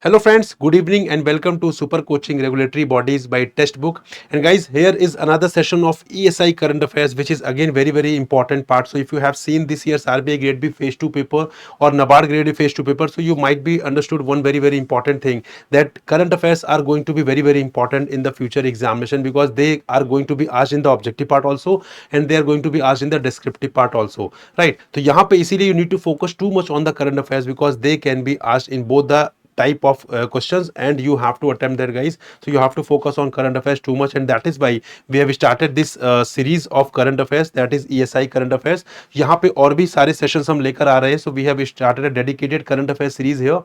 Hello friends, good evening and welcome to Super Coaching Regulatory Bodies by Textbook. And guys, here is another session of ESI current affairs, which is again very important part. So if you have seen this year's RBI Grade B Phase 2 paper or NABARD Grade B Phase 2 paper, so you might be understood one very important thing, that current affairs are going to be very important in the future examination, because they are going to be asked in the objective part also, and they are going to be asked in the descriptive part also, right? So यहाँ पे इसीलिए you need to focus too much on the current affairs, because they can be asked in both the type of questions and you have to attempt there, guys. So you have to focus on current affairs too much, and that is why we have started this series of current affairs, that is ESI current affairs. यहाँ पे और भी सारे sessions हम लेकर आ रहे हैं. So we have started a dedicated current affairs series here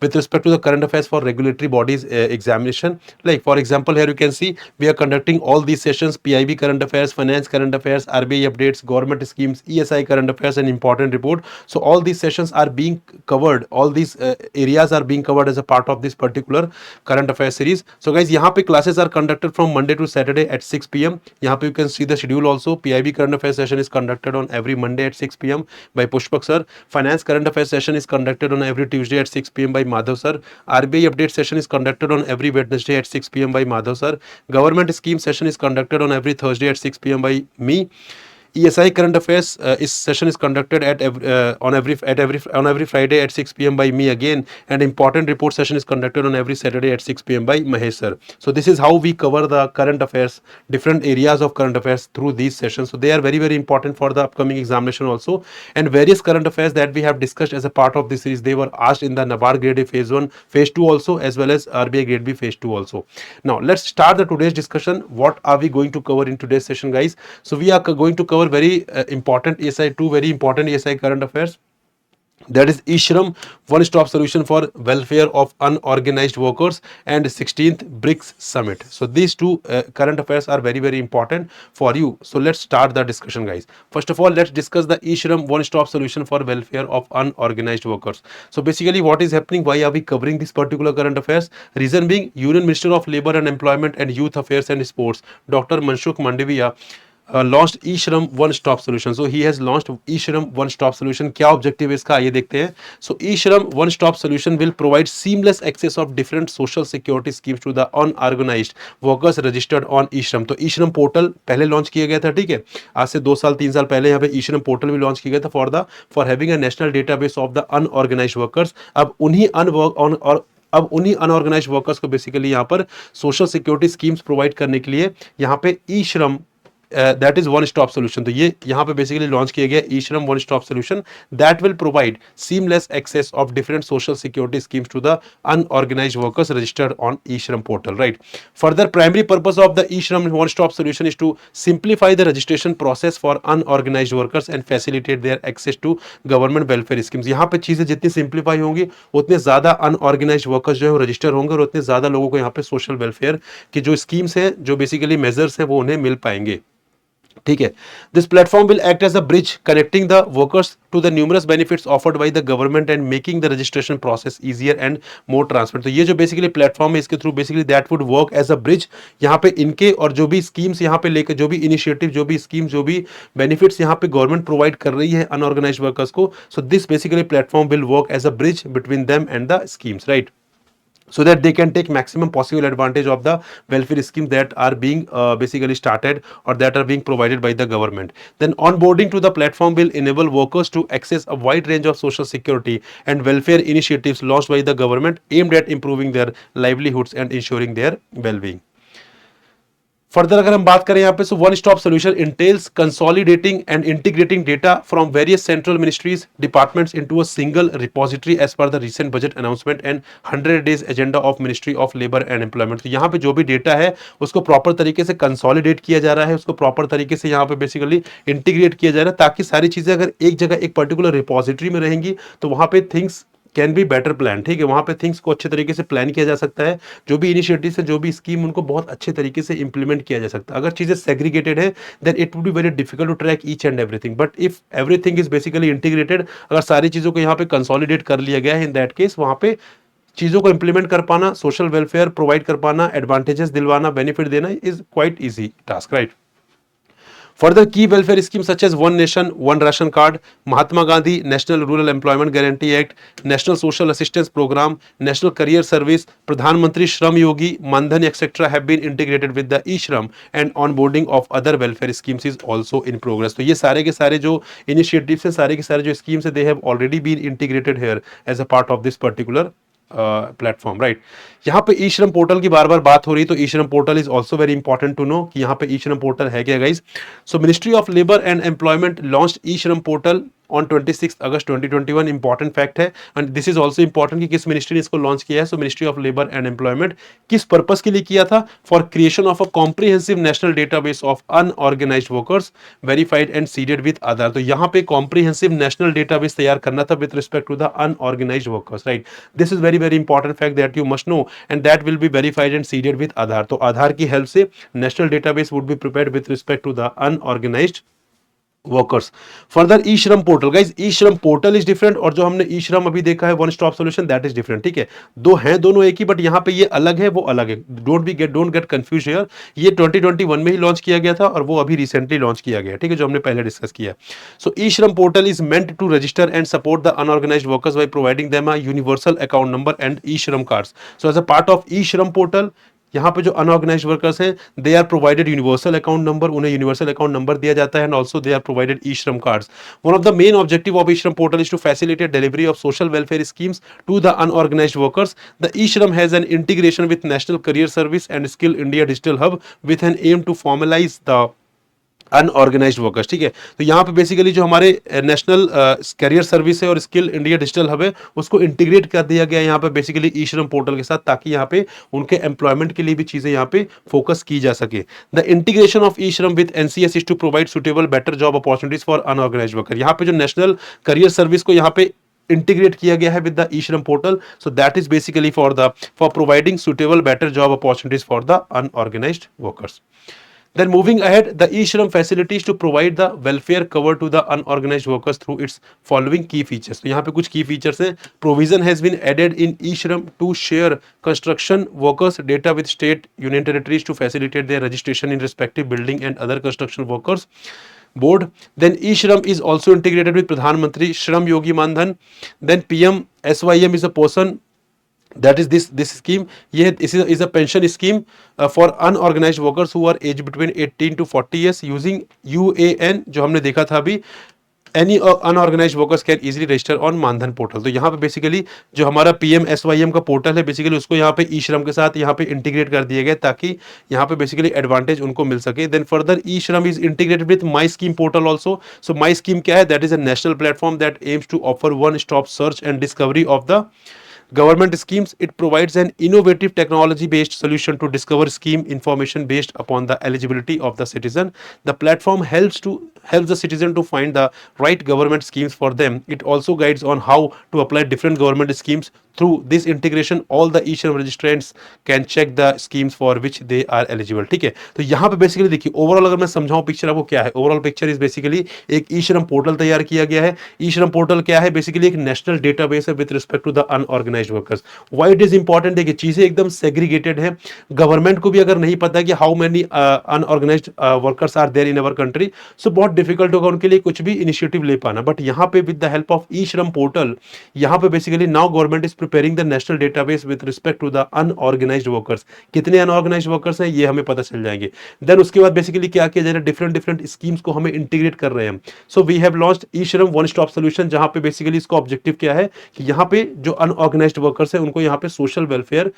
with respect to the current affairs for regulatory bodies examination. Like for example, here you can see we are conducting all these sessions: PIB current affairs, finance current affairs, RBI updates, government schemes, ESI current affairs, and important report. So all these sessions are being covered, all these areas are being covered as a part of this particular current affairs series. So guys, यहाँ पे classes are conducted from Monday to Saturday at 6 p.m. यहाँ पे you can see the schedule also. PIB current affairs session is conducted on every Monday at 6 p.m. by Pushpak sir. Finance current affairs session is conducted on every Tuesday at 6 p.m. by Madhav sir. RBI update session is conducted on every Wednesday at 6 p.m. by Madhav sir. Government scheme session is conducted on every Thursday at 6 p.m. by me. ESI current affairs is session is conducted on every Friday at 6 p.m. by me again, and important report session is conducted on every Saturday at 6 p.m. by Mahesh sir. So this is how we cover the current affairs, different areas of current affairs through these sessions. So they are very important for the upcoming examination also. And various current affairs that we have discussed as a part of this series, they were asked in the NABARD Grade A Phase 1, Phase 2 also, as well as RBI Grade B Phase 2 also. Now let's start the today's discussion. What are we going to cover in today's session, guys? So we are going to cover very important ESI, two very important ESI current affairs. That is eShram, one stop solution for welfare of unorganized workers, and 16th BRICS summit. So these two current affairs are very important for you. So let's start the discussion, guys. First of all, let's discuss the eShram, one stop solution for welfare of unorganized workers. So basically what is happening, why are we covering this particular current affairs? Reason being, Union Minister of Labour and Employment and Youth Affairs and Sports, Dr. Manshukh Mandavia, launched eShram one stop solution. So he has launched eShram one stop solution. क्या objective है इसका, आइए देखते हैं. So eShram one stop solution will provide seamless access of different social security schemes to the unorganized workers registered on eShram. तो eShram portal पहले launch किया गया था, ठीक है, आज से 2 साल 3 साल पहले यहाँ पे eShram पोर्टल भी लॉन्च किया गया था for having a national database of the unorganised workers. अब उन्हीं अनऑर्गेनाइज्ड वर्कर्स को बेसिकली यहाँ पर सोशल सिक्योरिटी स्कीम्स प्रोवाइड करने के लिए यहाँ पे eShram that is one stop solution. तो ये यहाँ पे बेसिकली लॉन्च किया गया eShram one stop solution that will provide seamless access of different social security schemes to the unorganised workers registered on eShram portal, right. Further primary purpose of the eShram one stop solution is to simplify the registration process for unorganised workers and facilitate their access to government welfare schemes. यहाँ पे चीजें जितनी simplify होंगी उतने ज्यादा unorganised workers जो है register होंगे, और उतने ज्यादा लोगों को यहाँ पे सोशल वेलफेयर की जो स्कीम्स है, जो बेसिकली मेजर्स है, वो उन्हें मिल पाएंगे, ठीक है. This platform will act as a bridge connecting the workers to the numerous benefits offered by the government and making the registration process easier and more transparent. तो ये जो बेसिकली प्लेटफॉर्म है, इसके through basically that would work as a bridge. यहाँ पे इनके और जो भी स्कीम्स यहाँ पे लेकर, जो भी इनिशिएटिव, जो भी स्कीम्स, जो भी बेनिफिट्स यहाँ पे गवर्नमेंट प्रोवाइड कर रही है अनऑर्गेनाइज्ड वर्कर्स को, so this basically platform will work as a bridge between them and the schemes, right, so that they can take maximum possible advantage of the welfare schemes that are being basically started or that are being provided by the government. Then onboarding to the platform will enable workers to access a wide range of social security and welfare initiatives launched by the government aimed at improving their livelihoods and ensuring their well-being. Further अगर हम बात करें यहाँ पे, so one stop solution entails consolidating and integrating data from various central ministries departments into a single repository as per the recent budget announcement and 100 days agenda of ministry of labour and employment. तो यहाँ पे जो भी data है उसको proper तरीके से consolidate किया जा रहा है, उसको प्रॉपर तरीके से यहाँ पे बेसिकली इंटीग्रेट किया जा रहा है, ताकि सारी चीजें अगर एक जगह एक पर्टिकुलर रिपोजिटरी में रहेंगी तो वहां पे things can be better plan, ठीक है, वहां पे थिंग्स को अच्छे तरीके से प्लान किया जा सकता है. जो भी इनिशिएटिव है, जो भी स्कीम, उनको बहुत अच्छे तरीके से इंप्लीमेंट किया जा सकता है. अगर चीजें सेग्रीगेटेड है then it would be very difficult to track each and everything, but if everything is basically integrated, अगर सारी चीजों को यहाँ पे कंसोलिडेट कर लिया गया है, इन दैट केस वहां पे चीजों को इंप्लीमेंट कर पाना, सोशल वेलफेयर प्रोवाइड कर पाना, एडवांटेजेस दिलवाना, बेनिफिट देना is quite easy task, right. Further key welfare schemes such as One Nation, One Ration Card, Mahatma Gandhi National Rural Employment Guarantee Act, National Social Assistance Program, National Career Service, Pradhan Mantri Shram Yogi, Mandhan, etc. have been integrated with the e-Shram, and onboarding of other welfare schemes is also in progress. तो ये सारे के सारे जो initiatives हैं, सारे के सारे जो schemes हैं, they have already been integrated here as a part of this particular platform, right. यहाँ पे ई श्रम पोर्टल की बार बार बात हो रही है, तो e Shram portal is also very important to know कि यहाँ पे ई श्रम पोर्टल है क्या guys. So ministry of labour and employment launched e Shram portal on 26 August 2021। Important fact है, and this is also important कि किस मिनिस्ट्री ने इसको लॉन्च किया है। So ministry of labour and employment किस पर्पस के लिए किया था? For creation of a comprehensive national database of unorganised workers verified and seeded with Aadhaar. तो यहाँ पे कॉम्प्रिहेंसिव नेशनल डेटाबेस तैयार करना था with respect to the unorganised workers, right. This is very important fact that you must know, and that will be verified and seeded with Aadhaar. तो आधार की help से national database would be prepared with respect to the unorganised workers. Further e Shram portal guys, E Shram portal is different, और जो हमने ई श्रम अभी देखा है one stop solution, that is different, ठीक है। दो हैं, दोनों एक ही, बट यहाँ पे ये अलग है, वो अलग है। Don't get confuse here. ये 2021 में ही लॉन्च किया गया था, और वो अभी रिसेंटली लॉन्च किया गया, ठीक है, जो हमने पहले डिस्कस किया। So e Shram portal is meant to register and support the unorganised workers by providing them a universal account number and e Shram cards. So as a part of e Shram portal, यहाँ पे जो अनऑर्गेनाइज्ड वर्कर्स हैं, they are provided universal account number, उन्हें universal account number दिया जाता है, and also they are provided e Shram cards. One of the main objective of e Shram portal is to facilitate delivery of social welfare schemes to the unorganised workers. The e Shram has an integration with national career service and skill India digital hub with an aim to formalise the unorganised workers, ठीक है। तो यहाँ पे basically जो हमारे national career service है और skill India digital hub है, उसको इंटीग्रेट कर दिया गया यहाँ पे बेसिकली ई श्रम पोर्टल के साथ, ताकि यहाँ पे उनके एम्प्लॉयमेंट के लिए भी चीजें यहाँ पे फोकस की जा सके। The integration of e Shram with NCS is to provide suitable better job opportunities for unorganised worker. यहाँ पे जो नेशनल करियर सर्विस को यहाँ पे इंटीग्रेट किया गया है with the e Shram portal, so that is basically for providing suitable better job opportunities for the unorganised workers. Then moving ahead, the e-Shram facility is to provide the welfare cover to the unorganized workers through its following key features. तो यहाँ पे कुछ key features हैं. Provision has been added in e-Shram to share construction workers data with state union territories to facilitate their registration in respective building and other construction workers board. Then e-Shram is also integrated with Pradhan Mantri Shram Yogi Mandhan. Then PM SYM is a person, that is this scheme. ये is a pension scheme for unorganized workers who are aged between 18 to 40 years using UAN, जो हमने देखा था अभी। Any unorganized workers can easily register on Maandhan portal. तो यहाँ पे basically जो हमारा PMSYM का पोर्टल है, बेसिकली उसको यहाँ पे ई श्रम के साथ यहाँ पे इंटीग्रेट कर दिया गया, ताकि यहाँ पे बेसिकली एडवांटेज उनको मिल सके। Then further e Shram is integrated with my scheme portal also. So my scheme क्या है? That is a national platform that aims to offer one stop search and discovery of the government schemes. It provides an innovative technology based solution to discover scheme information based upon the eligibility of the citizen. The platform helps the citizen to find the right government schemes for them. It also guides on how to apply different government schemes. Through this integration, all the e-Shram registrants can check the schemes for which they are eligible, ठीक है। तो यहाँ पे basically देखिए, overall अगर मैं समझाऊं picture आपको क्या है, ओवरऑल पिक्चर इज बेसिकली एक ई-Shram पोर्टल तैयार किया गया है। ई-Shram पोर्टल क्या है? बेसिकली एक नेशनल डेटाबेस है with respect to the unorganised workers. Why it is important? देखिए, चीजें एकदम सेग्रीगेटेड है। गवर्नमेंट को भी अगर नहीं पता कि how many unorganised workers are there in our country, so बहुत डिफिकल्ट होगा उनके लिए कुछ भी इनिशिएटिव ले पाना। बट यहाँ पे विद द हेल्प ऑफ ई-Shram पोर्टल, यहाँ पे basically now government is preparing the national database with respect to the unorganised workers. कितने अनऑर्गेनाइज्ड वर्कर्स हैं ये हमें पता चल जाएंगे। देन उसके बाद बेसिकली क्या किया जा रहा है? डिफरेंट स्कीम्स को हमें इंटीग्रेट कर रहे हैं। सो वी हैव लॉन्च्ड ई-Shram वन स्टॉप सॉल्यूशन, जहां पे बेसिकली इसका ऑब्जेक्टिव क्या है कि यहाँ पे जो अनऑर्गेनाइज्ड वर्कर्स हैं उनको यहाँ पे सोशल वेलफेयर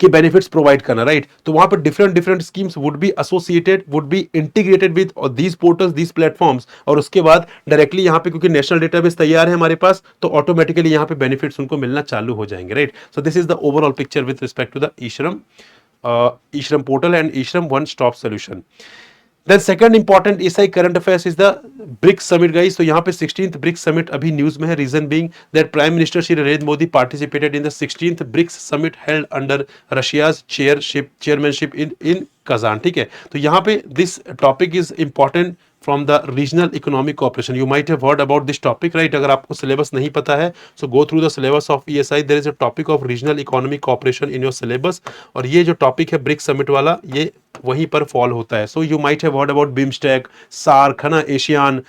के बेनिफिट्स प्रोवाइड करना, राइट। तो वहां पर different schemes would be associated, would be integrated with these portals, these platforms, और उसके बाद डायरेक्टली यहाँ पे क्योंकि नेशनल डेटाबेस तैयार है हमारे पास, तो ऑटोमेटिकली यहाँ पे बेनिफिट्स उनको मिलना चालू हो जाएंगे, right. So this is the overall picture with respect to the ई-Shram पोर्टल एंड ई-Shram one stop solution. Then second important ESI current affairs is the BRICS summit, guys. तो यहाँ पे 16th BRICS summit अभी न्यूज में है। Reason being that Prime Minister Shri Narendra Modi participated in the 16th BRICS summit held under Russia's chairmanship in Kazan, ठीक है। तो यहाँ पे this topic is important from the regional economic cooperation. You might have heard about this topic, right? अगर आपको syllabus नहीं पता है, so go through the syllabus of ESI. There is a topic of regional economic cooperation in your syllabus. और ये जो topic है BRICS summit वाला, ये वहीं पर fall होता है. So you might have heard about BIMSTEC, SAARC, है ना, ASEAN,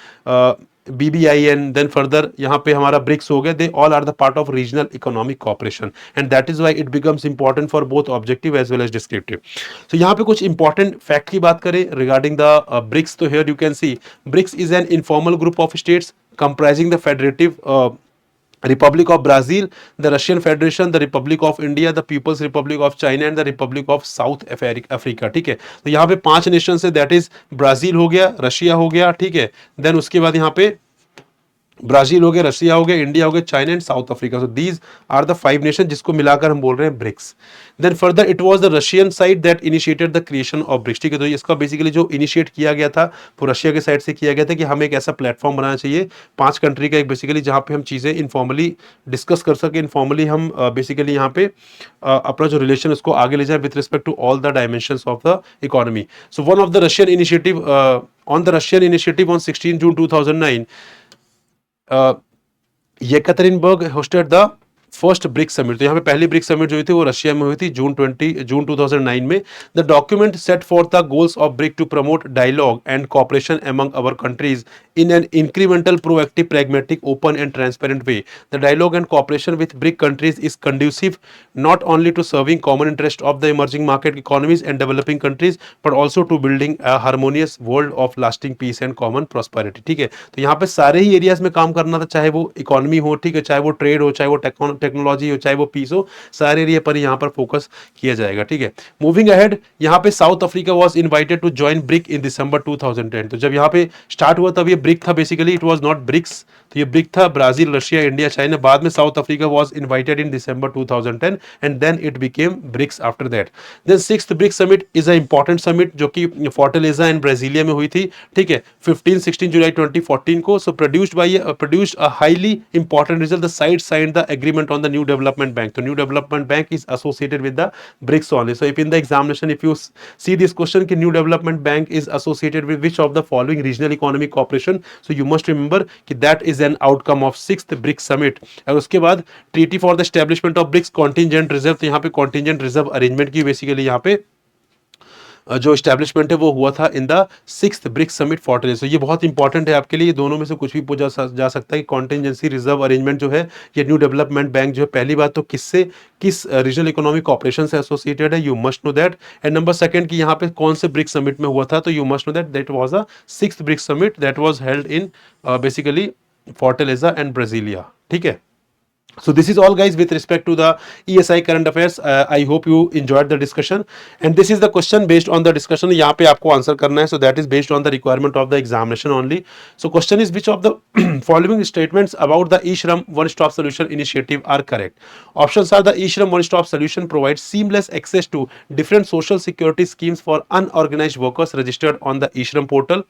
BBIN, देन फर्दर यहाँ पे हमारा ब्रिक्स हो गया. They all are the part of regional economic cooperation and that is why it becomes important for both objective as well as descriptive. तो यहाँ पे कुछ इंपॉर्टेंट फैक्ट की बात करें रिगार्डिंग द ब्रिक्स. तो here you can see BRICS is an informal group of states comprising the federative Republic of Brazil, the Russian Federation, the Republic of India, the People's Republic of China and the Republic of South Africa. ठीक है, तो यहाँ पे 5 Nations है, that is Brazil हो गया, Russia हो गया, ठीक है, देन उसके बाद यहाँ पे ब्राजील हो गया, रशिया हो गया, इंडिया हो गया, China and South Africa. So these are the 5 nation जिसको मिलाकर हम बोल रहे हैं BRICS. Then further it was the Russian side that initiated the creation of BRICS. ठीक है, तो इसका बेसिकली जो इनिशिएट किया गया था वो रशिया के साइड से किया गया था कि हमें एक ऐसा प्लेटफॉर्म बनाना चाहिए 5 कंट्री का एक बेसिकली जहाँ पे हम चीज़ें इनफॉर्मली डिस्कस कर सके, इनफॉर्मली हम बेसिकली यहाँ पे अपना जो रिलेशन उसको आगे ले जाए with respect to all the dimensions of the economy. So one of the Russian initiative on 16 June 2009 Yekaterinburg hosted the first BRICS summit. तो यहाँ पे पहली ब्रिक्स समिट जो हुई थी वो रशिया में हुई थी जून 2009 में. The document set for the goals of BRIC to promote dialogue and cooperation among our countries in an incremental, proactive, pragmatic, open and transparent way. The dialogue and cooperation with BRIC countries is conducive not only to serving common interest of the emerging market economies and developing countries but also to building a harmonious world of lasting peace and common prosperity. ठीक है, तो यहाँ पे सारे ही areas में काम करना था, चाहे वो इकोनॉमी हो, ठीक है, चाहे वो ट्रेड हो, चाहे वो टेक्नोलॉजी हो, चाहे वो पीस हो, सारे एरिया पर यहाँ पर फोकस किया जाएगा. ठीक है, मूविंग अहेड, यहाँ पे South Africa was invited to join BRIC in December 2010. तो जब यहाँ पे स्टार्ट हुआ तब ये ब्रिक था, basically it was not BRICS. तो ये ब्रिक था ब्राजील, रशिया, इंडिया, चाइना. बाद में South Africa was invited in December 2010 and then it became BRICS after that. Then 6th BRICS summit is a important summit जो कि फोर्टलेजा and Brasilia में हुई थी. ठीक है, 15-16 जुलाई 2014 को. So produced a highly important result. The side signed the agreement on the new development bank. तो new development bank is associated with the BRICS only. So if in the examination if you see this question कि new development bank is associated with which of the following regional economic cooperation, so you must remember कि that is an outcome of 6th BRICS summit. और उसके बाद treaty for the establishment of BRICS contingent reserve. तो यहाँ पे contingent reserve arrangement की basically यहाँ पे जो एस्टैब्लिशमेंट है वो हुआ था in the 6th BRICS summit Fortaleza. ये बहुत इंपॉर्टेंट है आपके लिए, दोनों में से कुछ भी पूछा जा सकता है कि कॉन्टिजेंसी रिजर्व अरेंजमेंट जो है ये न्यू डेवलपमेंट बैंक जो है, पहली बात तो किस रीजनल इकोनॉमिक कॉपरेशन से एसोसिएटेड है, you must know that. And number second कि यहाँ पे कौन से ब्रिक्स समिट में हुआ था, तो you must know that was a 6th BRICS summit that was held in basically Fortaleza and Brasilia. ठीक है, so this is all guys with respect to the ESI current affairs. I hope you enjoyed the discussion and this is the question based on the discussion. यहाँ पे आपको answer करना है, so that is based on the requirement of the examination only. So question is which of the following statements about the E-Shram One Stop Solution initiative are correct? Options are the E-Shram One Stop Solution provides seamless access to different social security schemes for unorganized workers registered on the E-Shram portal.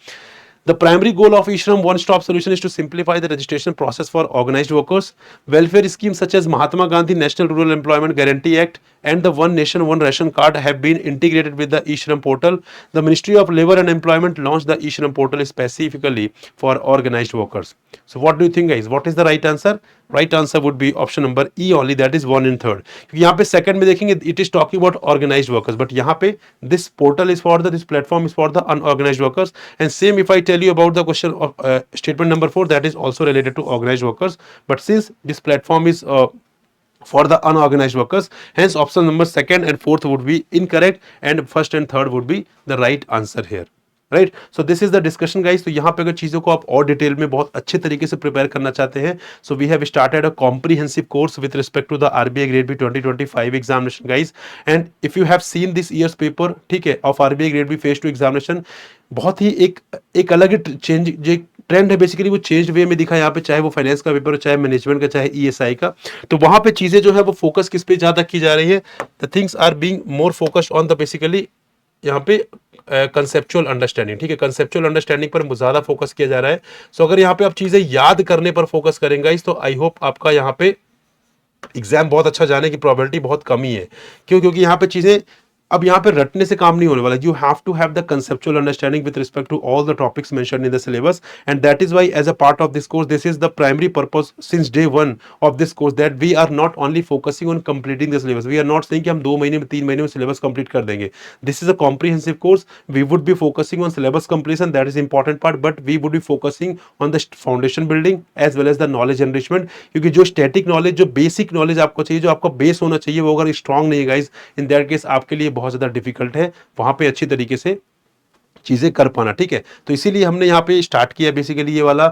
The primary goal of E-Shram One Stop Solution is to simplify the registration process for organized workers. Welfare schemes such as Mahatma Gandhi National Rural Employment Guarantee Act and the One Nation One Ration card have been integrated with the E-Shram portal. The Ministry of Labour and Employment launched the E-Shram portal specifically for organized workers. So what do you think guys? What is the right answer? Right answer would be option number E only, that is 1 and 3rd. क्योंकि यहाँ पे second में देखेंगे it is talking about organized workers, but यहाँ पे this portal is for the, this platform is for the unorganized workers. And same if I tell you about the question of statement number 4, that is also related to organized workers, but since this platform is for the unorganized workers, hence option number 2nd and 4th would be incorrect and 1st and 3rd would be the right answer here. Right, so this is the discussion guys. तो यहाँ पे अगर चीज़ों को आप और detail में बहुत अच्छे तरीके से प्रिपेयर करना चाहते हैं, so we have started a comprehensive course with respect to the RBI grade B 2025 examination guys. And if you have seen this year's paper, ठीक है, of RBI grade B phase 2 examination, बहुत ही एक अलग change जो trend है basically वो change वे में दिखा यहाँ पे, चाहे वो फाइनेंस का पेपर हो, चाहे मैनेजमेंट का, चाहे ईएसआई का. तो वहाँ पे चीज़ें जो है वो फोकस किस पे ज़्यादा की जा रही है, the things are being more focused on the basically यहाँ पे कंसेप्चुअल अंडरस्टैंडिंग. ठीक है, कंसेप्चुअल अंडरस्टैंडिंग पर ज़्यादा फोकस किया जा रहा है. सो अगर यहाँ पे आप चीज़ें याद करने पर फोकस करेंगे तो आई होप आपका यहाँ पे एग्जाम बहुत अच्छा जाने की प्रोबेबिलिटी बहुत कम ही है. क्यों? क्योंकि यहाँ पे चीज़ें अब यहाँ पे रटने से काम नहीं होने वाला. You have to have the conceptual understanding with respect to all the topics mentioned in the syllabus, and that is why as a part of this course, this is the primary purpose since day one of this course, that we are not only focusing on completing the syllabus. We are not saying कि हम 2 महीने में 3 महीने में syllabus complete कर देंगे. This is a comprehensive course. We would be focusing on syllabus completion, that is important part, but we would be focusing on the foundation building as well as the knowledge enrichment. क्योंकि जो static knowledge, जो basic knowledge आपको चाहिए, जो आपका base होना चाहिए, वो अगर strong नहीं है guys, in that case आपके लिए बहुत ज़्यादा डिफिकल्ट है वहां पे अच्छी तरीके से चीज़ें कर पाना. ठीक है, तो इसीलिए हमने यहाँ पे स्टार्ट किया बेसिकली ये वाला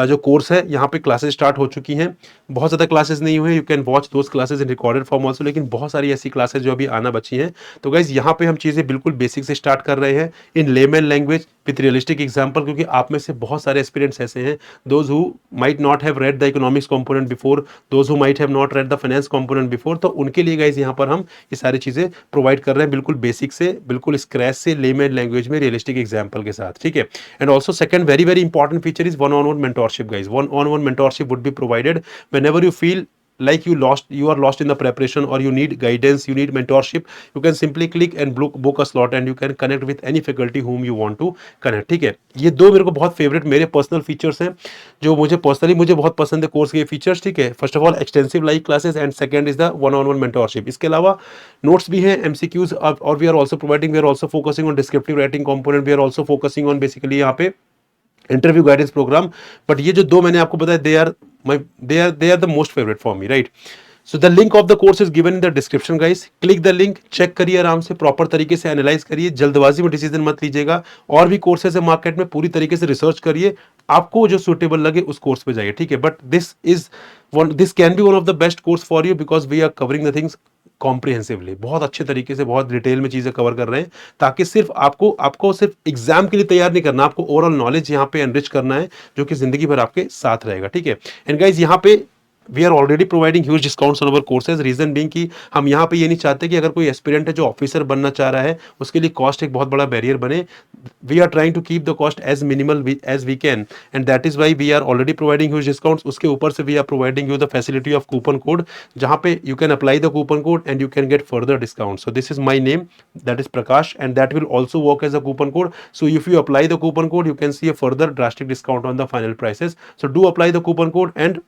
जो कोर्स है. यहाँ पे क्लासेस स्टार्ट हो चुकी हैं, बहुत ज़्यादा क्लासेस नहीं हुए. You can watch those classes in recorded form also, लेकिन बहुत सारी ऐसी क्लासेस जो अभी आना बची हैं. तो गाइज यहाँ पे हम चीज़ें बिल्कुल बेसिक से स्टार्ट कर रहे हैं in layman language with realistic example, क्योंकि आप में से बहुत सारे एस्पिरेंट्स ऐसे हैं, those who might not have read the economics component before, those who might have not read the finance component before. तो उनके लिए गाइज यहाँ पर हम ये सारी चीज़ें प्रोवाइड कर रहे हैं बिल्कुल बेसिक से, बिल्कुल स्क्रैच से, लेमन लैंग्वेज में रियलिस्टिक एग्जाम्पल के साथ. ठीक है, and also second very very important feature is one on one mentorship guys. One on one mentorship would be provided whenever you feel like you are lost in the preparation, or you need guidance, you need mentorship, you can simply click and book a slot and you can connect with any faculty whom you want to connect. ठीक है, ये दो मेरे को बहुत favourite मेरे personal features हैं जो मुझे पर्सनली मुझे बहुत पसंद है कोर्स के फीचर्स. ठीक है, first of all extensive live classes and second is the one on one mentorship. इसके अलावा नोट्स भी हैं, एमसीक्यूज, और we are also providing, we are also focusing on descriptive writing component, we are also focusing on basically यहाँ पे interview guidance programme. But ये जो दो मैंने आपको बताया, they are the most favorite for me, right? So the link of the course is given in the description guys. Click the link, check करिए आराम से, प्रॉपर तरीके से एनालाइज करिए, जल्दबाजी में डिसीजन मत लीजिएगा. और भी कोर्सेज है मार्केट में, पूरी तरीके से रिसर्च करिए, आपको जो सुटेबल लगे उस कोर्स पे जाइए. ठीक है, but this can be one of the best course for you because we are covering the things comprehensively. बहुत अच्छे तरीके से, बहुत डिटेल में चीज़ें कवर कर रहे हैं, ताकि सिर्फ आपको सिर्फ एग्जाम के लिए तैयार नहीं करना, आपको ओवरऑल नॉलेज यहाँ पे एनरिच करना है, जो कि जिंदगी भर आपके साथ रहेगा. ठीक है, एंड गाइज यहाँ पे we are already providing huge discounts on our courses. Reason being कि हम यहाँ पे ये नहीं चाहते कि अगर कोई एस्पिरेंट है जो ऑफिसर बनना चाह रहा है, उसके लिए कॉस्ट एक बहुत बड़ा बैरियर बने. We are trying to keep the cost as minimal as we can, and that is why we are already providing huge discounts. उसके ऊपर से we are providing you the facility of coupon code, जहाँ पे you can apply the coupon code and you can get further discount. So this is my name, that is Prakash, and that will also work as a coupon code. So if you apply the coupon code, you can see a further drastic discount on the final prices. So do apply the coupon code and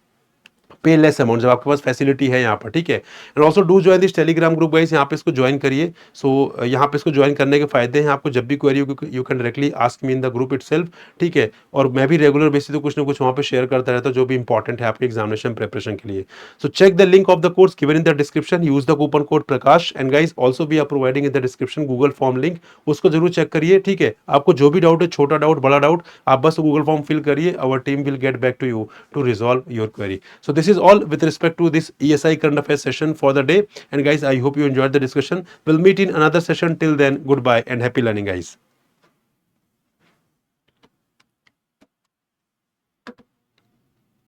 पे less amount जब आपके पास facility है यहाँ पर. ठीक है, and also do join this Telegram group guys. यहाँ पे इसको ज्वाइन करिए. सो यहाँ पे इसको ज्वाइन करने के फायदे हैं, आपको जब भी क्वेरी हो you can directly ask me in the group itself. ठीक है, और मैं भी रेगुलर बेसिस पे कुछ ना कुछ वहाँ पे शेयर करता रहता हूँ जो भी इंपॉर्टेंट है आपके एग्जामिनेशन प्रिपरेशन के लिए. So check the link of the course given in the description, use the coupon code Prakash, and guys also we are providing in the description Google form link, उसको जरूर चेक करिए. ठीक है, आपको जो भी डाउट है, छोटा डाउट बड़ा डाउट, आप बस गूगल फॉर्म फिल करिए, our team will get back to you to resolve your query. So this is all with respect to this ESI current affairs session for the day. And guys, I hope you enjoyed the discussion. We'll meet in another session. Till then, goodbye and happy learning guys.